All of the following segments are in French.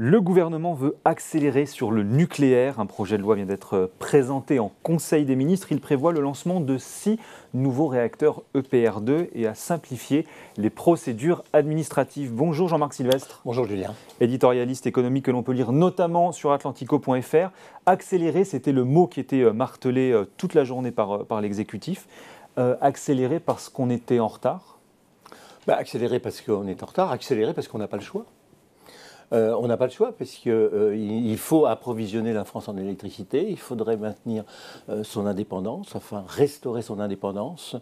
Le gouvernement veut accélérer sur le nucléaire. Un projet de loi vient d'être présenté en Conseil des ministres. Il prévoit le lancement de 6 nouveaux réacteurs EPR2 et à simplifier les procédures administratives. Bonjour Jean-Marc Sylvestre. Bonjour Julien. Éditorialiste économique que l'on peut lire notamment sur atlantico.fr. Accélérer, c'était le mot qui était martelé toute la journée par l'exécutif. Accélérer parce qu'on était en retard ? Accélérer parce qu'on est en retard, accélérer parce qu'on n'a pas le choix. On n'a pas le choix parce qu'il faut approvisionner la France en électricité, il faudrait maintenir son indépendance, enfin restaurer son indépendance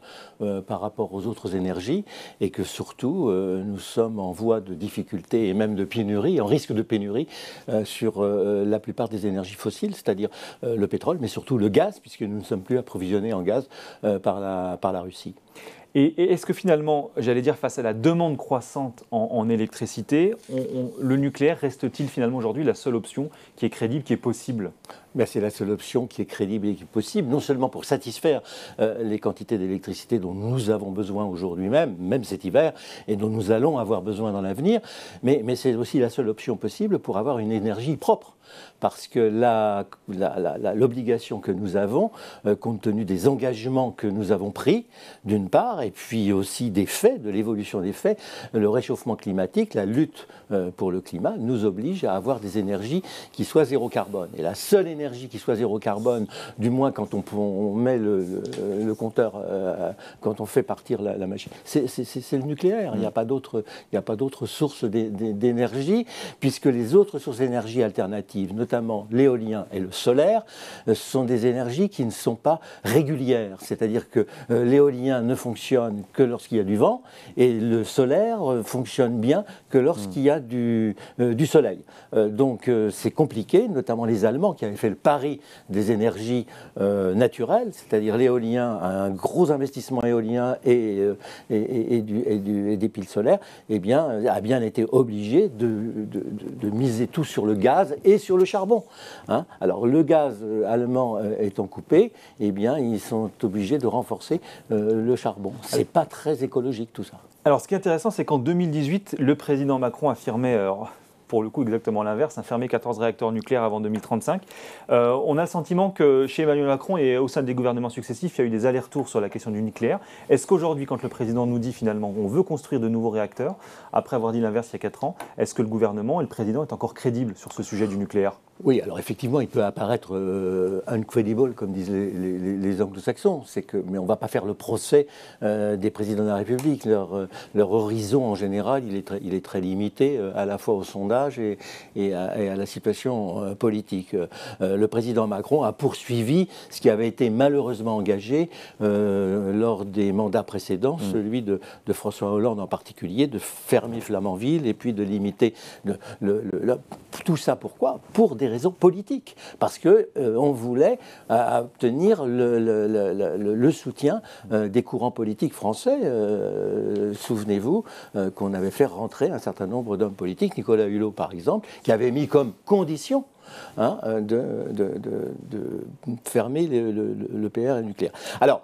par rapport aux autres énergies et que surtout nous sommes en voie de difficulté et même de pénurie, en risque de pénurie sur la plupart des énergies fossiles, c'est-à-dire le pétrole, mais surtout le gaz, puisque nous ne sommes plus approvisionnés en gaz par la Russie. Et est-ce que finalement, j'allais dire, face à la demande croissante en électricité, le nucléaire reste-t-il finalement aujourd'hui la seule option qui est crédible, qui est possible ? C'est la seule option qui est crédible et qui est possible, non seulement pour satisfaire les quantités d'électricité dont nous avons besoin aujourd'hui même cet hiver, et dont nous allons avoir besoin dans l'avenir, mais c'est aussi la seule option possible pour avoir une énergie propre. Parce que l'obligation que nous avons, compte tenu des engagements que nous avons pris, d'une part, et puis aussi des faits, de l'évolution des faits, le réchauffement climatique, la lutte pour le climat, nous oblige à avoir des énergies qui soient zéro carbone. Et la seule énergie qui soit zéro carbone, du moins quand on met le compteur, quand on fait partir la machine, c'est le nucléaire. Il n'y a pas d'autre source d'énergie, puisque les autres sources d'énergie alternatives, notamment l'éolien et le solaire, sont des énergies qui ne sont pas régulières. C'est-à-dire que l'éolien ne fonctionne que lorsqu'il y a du vent et le solaire fonctionne bien que lorsqu'il y a du soleil. Donc c'est compliqué, notamment les Allemands qui avaient fait le pari des énergies naturelles, c'est-à-dire l'éolien, un gros investissement éolien et des piles solaires, a bien été obligé de miser tout sur le gaz et sur le charbon. Alors le gaz allemand étant coupé, ils sont obligés de renforcer le charbon. C'est pas très écologique tout ça. Alors ce qui est intéressant, c'est qu'en 2018, le président Macron affirmait, pour le coup exactement l'inverse, fermer 14 réacteurs nucléaires avant 2035. On a le sentiment que chez Emmanuel Macron et au sein des gouvernements successifs, il y a eu des allers-retours sur la question du nucléaire. Est-ce qu'aujourd'hui, quand le président nous dit finalement on veut construire de nouveaux réacteurs, après avoir dit l'inverse il y a 4 ans, est-ce que le gouvernement et le président est encore crédible sur ce sujet du nucléaire ? Oui, alors effectivement, il peut apparaître uncredible, comme disent les anglo-saxons. Mais on ne va pas faire le procès des présidents de la République. Leur horizon, en général, il est très limité, à la fois au sondage et à la situation politique. Le président Macron a poursuivi ce qui avait été malheureusement engagé lors des mandats précédents, celui de François Hollande en particulier, de fermer Flamanville et puis de limiter tout ça. Pourquoi ? Pour des raisons politiques, parce qu'on voulait obtenir le soutien des courants politiques français. Souvenez-vous qu'on avait fait rentrer un certain nombre d'hommes politiques, Nicolas Hulot par exemple, qui avait mis comme condition de fermer le PR et le nucléaire. Alors,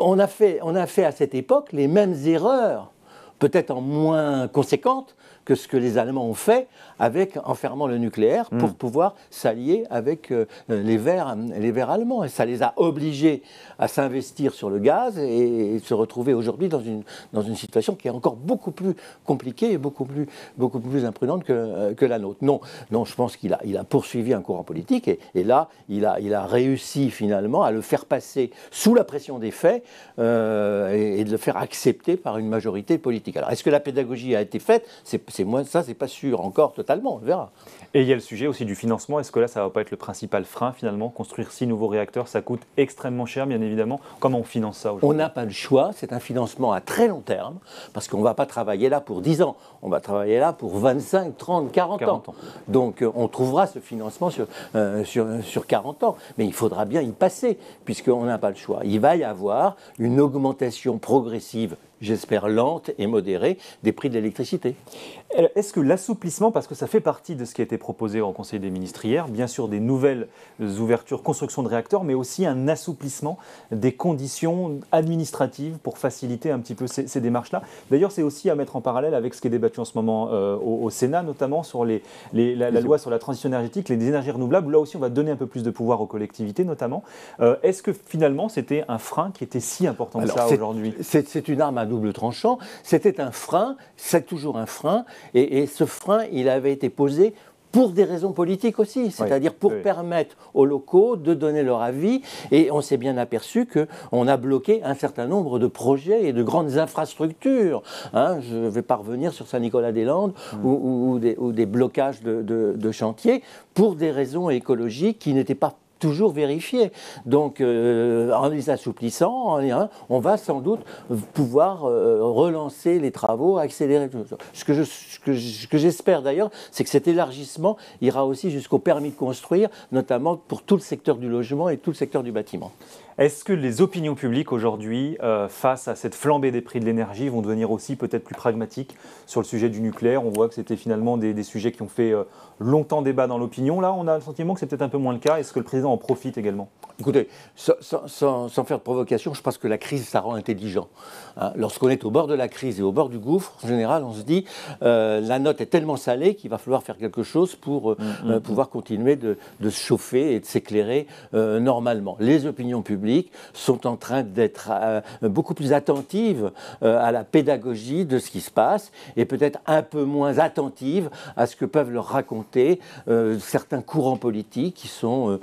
on a fait à cette époque les mêmes erreurs, peut-être en moins conséquentes, que ce que les Allemands ont fait en fermant le nucléaire pour pouvoir s'allier avec les Verts allemands. Et ça les a obligés à s'investir sur le gaz et se retrouver aujourd'hui dans une situation qui est encore beaucoup plus compliquée et beaucoup plus imprudente que la nôtre. Non, je pense qu'il a poursuivi un courant politique et là, il a réussi finalement à le faire passer sous la pression des faits et de le faire accepter par une majorité politique. Alors, est-ce que la pédagogie a été faite ? C'est pas sûr encore totalement, on verra. Et il y a le sujet aussi du financement. Est-ce que là, ça ne va pas être le principal frein finalement ? Construire 6 nouveaux réacteurs, ça coûte extrêmement cher, bien évidemment. Comment on finance ça aujourd'hui ? On n'a pas le choix, c'est un financement à très long terme, parce qu'on ne va pas travailler là pour 10 ans, on va travailler là pour 25, 30, 40 ans. Donc on trouvera ce financement sur 40 ans, mais il faudra bien y passer, puisqu'on n'a pas le choix. Il va y avoir une augmentation progressive j'espère lente et modérée, des prix de l'électricité. Est-ce que l'assouplissement, parce que ça fait partie de ce qui a été proposé en Conseil des ministres hier, bien sûr des nouvelles ouvertures, construction de réacteurs, mais aussi un assouplissement des conditions administratives pour faciliter un petit peu ces démarches-là. D'ailleurs, c'est aussi à mettre en parallèle avec ce qui est débattu en ce moment au Sénat, notamment sur la loi sur la transition énergétique, les énergies renouvelables. Là aussi, on va donner un peu plus de pouvoir aux collectivités, notamment. Est-ce que finalement, c'était un frein qui était si important que ça aujourd'hui ? C'est une arme à double tranchant. C'était un frein, c'est toujours un frein. Et ce frein, il avait été posé pour des raisons politiques aussi, c'est-à-dire pour permettre aux locaux de donner leur avis. Et on s'est bien aperçu qu'on a bloqué un certain nombre de projets et de grandes infrastructures. Je ne vais pas revenir sur Saint-Nicolas-des-Landes ou des blocages de chantiers pour des raisons écologiques qui n'étaient pas toujours vérifié. Donc, en les assouplissant, on va sans doute pouvoir relancer les travaux, accélérer tout ça. Ce que j'espère d'ailleurs, c'est que cet élargissement ira aussi jusqu'au permis de construire, notamment pour tout le secteur du logement et tout le secteur du bâtiment. Est-ce que les opinions publiques aujourd'hui, face à cette flambée des prix de l'énergie, vont devenir aussi peut-être plus pragmatiques sur le sujet du nucléaire ? On voit que c'était finalement des sujets qui ont fait longtemps débat dans l'opinion. Là, on a le sentiment que c'est peut-être un peu moins le cas. Est-ce que le président en profite également ? Écoutez, sans faire de provocation, je pense que la crise, ça rend intelligent. Lorsqu'on est au bord de la crise et au bord du gouffre, en général, on se dit la note est tellement salée qu'il va falloir faire quelque chose pour pouvoir continuer de se chauffer et de s'éclairer normalement. Les opinions publiques sont en train d'être beaucoup plus attentives à la pédagogie de ce qui se passe et peut-être un peu moins attentives à ce que peuvent leur raconter certains courants politiques qui sont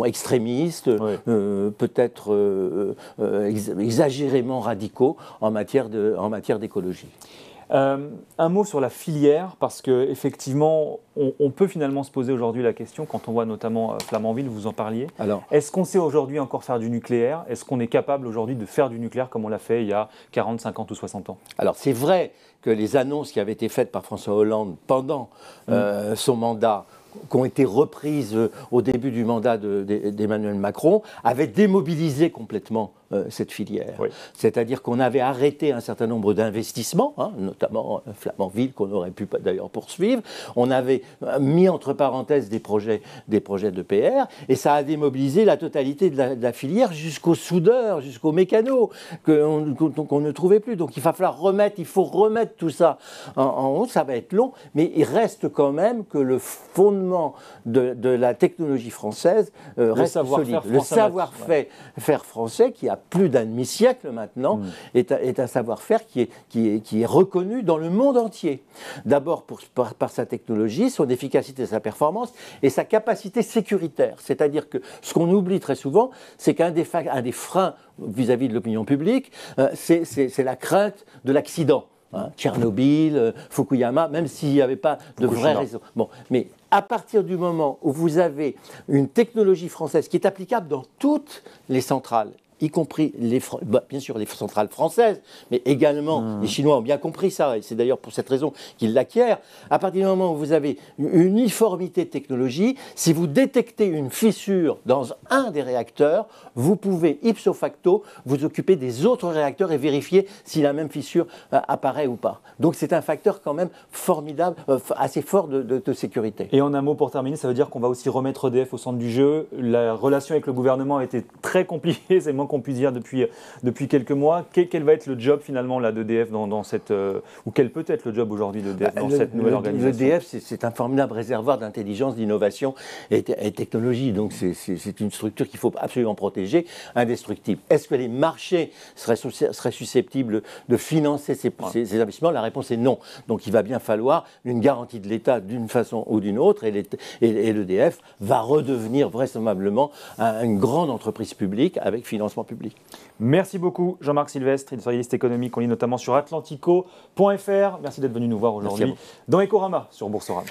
extrémistes, peut-être exagérément radicaux en matière d'écologie. Un mot sur la filière, parce qu'effectivement, on peut finalement se poser aujourd'hui la question, quand on voit notamment Flamanville, vous en parliez, est-ce qu'on sait aujourd'hui encore faire du nucléaire ? Est-ce qu'on est capable aujourd'hui de faire du nucléaire comme on l'a fait il y a 40, 50 ou 60 ans ? Alors c'est vrai que les annonces qui avaient été faites par François Hollande pendant son mandat, qui ont été reprises au début du mandat d'Emmanuel Macron, avaient démobilisé complètement cette filière. Oui. C'est-à-dire qu'on avait arrêté un certain nombre d'investissements, notamment Flamanville, qu'on aurait pu d'ailleurs poursuivre. On avait mis entre parenthèses des projets d'EPR, et ça a démobilisé la totalité de la filière jusqu'aux soudeurs, jusqu'aux mécanos, qu'on ne trouvait plus. Donc il faut remettre tout ça en haut, ça va être long, mais il reste quand même que le fondement de la technologie française reste solide. Le savoir-faire français, qui a plus d'un demi-siècle maintenant, est un savoir-faire qui est reconnu dans le monde entier. D'abord par sa technologie, son efficacité, sa performance et sa capacité sécuritaire. C'est-à-dire que ce qu'on oublie très souvent, c'est qu'un des freins vis-à-vis de l'opinion publique, c'est la crainte de l'accident. Tchernobyl, Fukuyama, même s'il n'y avait pas de vraies raisons. Bon, mais à partir du moment où vous avez une technologie française qui est applicable dans toutes les centrales, y compris bien sûr les centrales françaises, mais également les Chinois ont bien compris ça, et c'est d'ailleurs pour cette raison qu'ils l'acquièrent. À partir du moment où vous avez une uniformité de technologie, si vous détectez une fissure dans un des réacteurs, vous pouvez ipso facto vous occuper des autres réacteurs et vérifier si la même fissure apparaît ou pas. Donc c'est un facteur quand même formidable, assez fort de sécurité. Et en un mot pour terminer, ça veut dire qu'on va aussi remettre EDF au centre du jeu. La relation avec le gouvernement a été très compliquée, c'est moins qu'on puisse dire depuis quelques mois. Quel va être le job finalement d'EDF dans cette ou quel peut être le job aujourd'hui d'EDF dans cette nouvelle organisation ? L'EDF, c'est un formidable réservoir d'intelligence, d'innovation et technologie. Donc c'est une structure qu'il faut absolument protéger, indestructible. Est-ce que les marchés seraient susceptibles de financer ces investissements ? La réponse est non. Donc il va bien falloir une garantie de l'État d'une façon ou d'une autre, et l'EDF va redevenir vraisemblablement une grande entreprise publique avec financement public. Merci beaucoup Jean-Marc Sylvestre, éditorialiste économique. On lit notamment sur atlantico.fr. Merci d'être venu nous voir aujourd'hui dans Ecorama sur Boursorama.